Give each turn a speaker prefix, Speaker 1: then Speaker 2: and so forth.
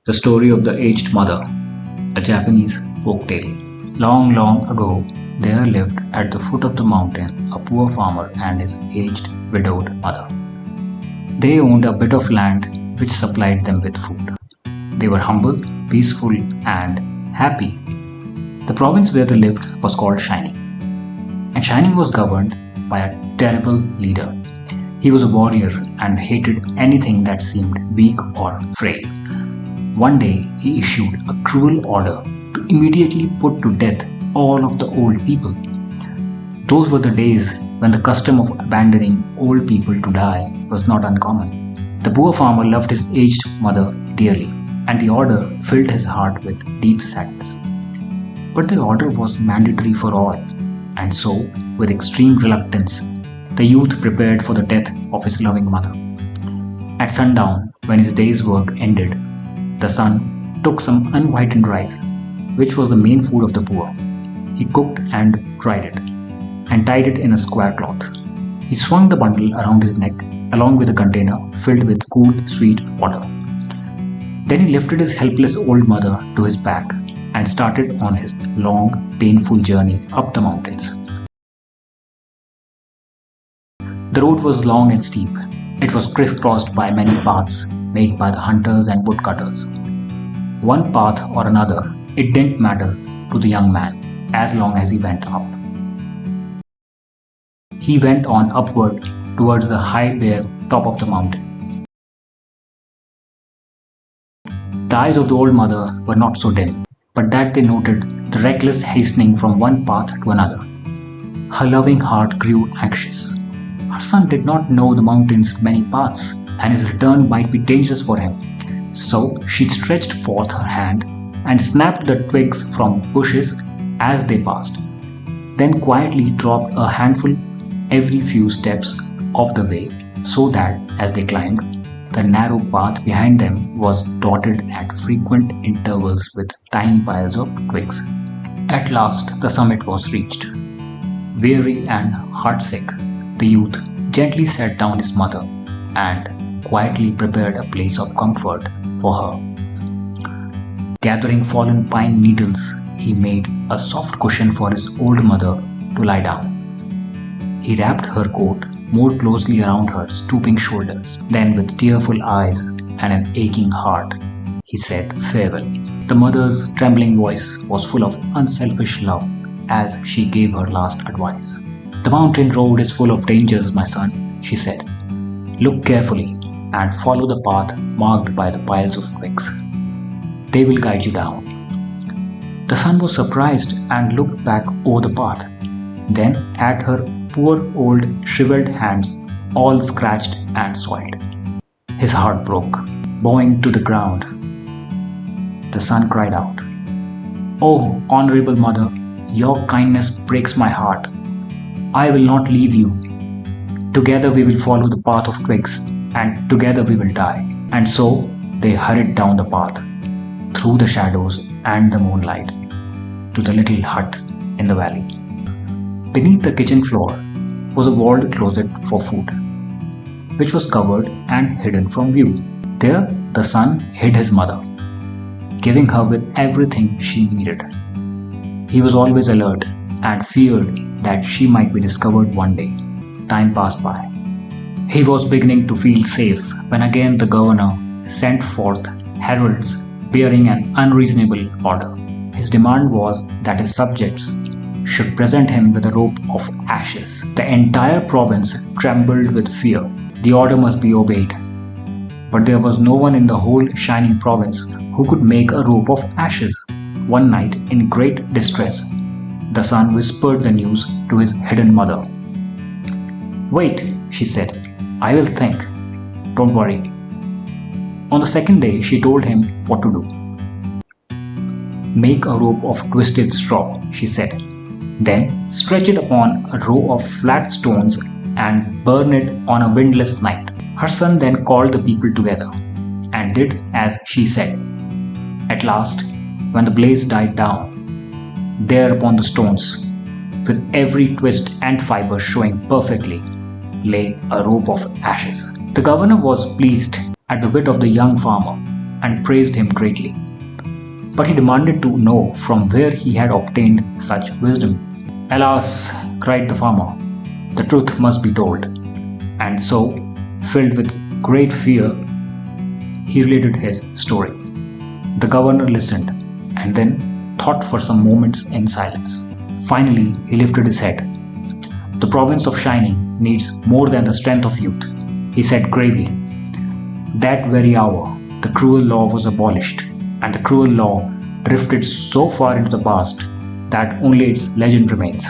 Speaker 1: The Story of the Aged Mother, a Japanese folktale. Long, long ago, there lived at the foot of the mountain a poor farmer and his aged, widowed mother. They owned a bit of land which supplied them with food. They were humble, peaceful, and happy. The province where they lived was called Shining, and Shining was governed by a terrible leader. He was a warrior and hated anything that seemed weak or frail. One day, he issued a cruel order to immediately put to death all of the old people. Those were the days when the custom of abandoning old people to die was not uncommon. The poor farmer loved his aged mother dearly, and the order filled his heart with deep sadness. But the order was mandatory for all, and so, with extreme reluctance, the youth prepared for the death of his loving mother. At sundown, when his day's work ended, the son took some unwhitened rice, which was the main food of the poor. He cooked and dried it, and tied it in a square cloth. He swung the bundle around his neck, along with a container filled with cool, sweet water. Then he lifted his helpless old mother to his back and started on his long, painful journey up the mountains. The road was long and steep. It was crisscrossed by many paths made by the hunters and woodcutters. One path or another, it didn't matter to the young man as long as he went up. He went on upward towards the high bare top of the mountain. The eyes of the old mother were not so dim, but that they noted the reckless hastening from one path to another. Her loving heart grew anxious. Her son did not know the mountain's many paths, and his return might be dangerous for him. So she stretched forth her hand and snapped the twigs from bushes as they passed, then quietly dropped a handful every few steps of the way, so that as they climbed, the narrow path behind them was dotted at frequent intervals with tiny piles of twigs. At last the summit was reached. Weary and heartsick, the youth gently set down his mother and quietly prepared a place of comfort for her. Gathering fallen pine needles, he made a soft cushion for his old mother to lie down. He wrapped her coat more closely around her stooping shoulders. Then, with tearful eyes and an aching heart, he said farewell. The mother's trembling voice was full of unselfish love as she gave her last advice. "The mountain road is full of dangers, my son," she said. "Look carefully and follow the path marked by the piles of twigs. They will guide you down." The son was surprised and looked back over the path, then at her poor old shriveled hands, all scratched and soiled. His heart broke. Bowing to the ground, the son cried out, "Oh, honorable mother, your kindness breaks my heart. I will not leave you. Together we will follow the path of twigs, and together we will die." And so they hurried down the path, through the shadows and the moonlight, to the little hut in the valley. Beneath the kitchen floor was a walled closet for food, which was covered and hidden from view. There the son hid his mother, giving her with everything she needed. He was always alert and feared that she might be discovered one day. Time passed by. He was beginning to feel safe when again the governor sent forth heralds bearing an unreasonable order. His demand was that his subjects should present him with a rope of ashes. The entire province trembled with fear. The order must be obeyed. But there was no one in the whole Shining province who could make a rope of ashes. One night, in great distress, the son whispered the news to his hidden mother. "Wait," she said, "I will think. Don't worry." On the second day, she told him what to do. "Make a rope of twisted straw," she said. "Then stretch it upon a row of flat stones and burn it on a windless night." Her son then called the people together and did as she said. At last, when the blaze died down, there upon the stones, with every twist and fiber showing perfectly, lay a rope of ashes. The governor was pleased at the wit of the young farmer and praised him greatly. But he demanded to know from where he had obtained such wisdom. "Alas," cried the farmer, "the truth must be told." And so, filled with great fear, he related his story. The governor listened and then thought for some moments in silence. Finally, he lifted his head. "The province of Shining needs more than the strength of youth," he said gravely. That very hour, the cruel law was abolished, and the cruel law drifted so far into the past that only its legend remains.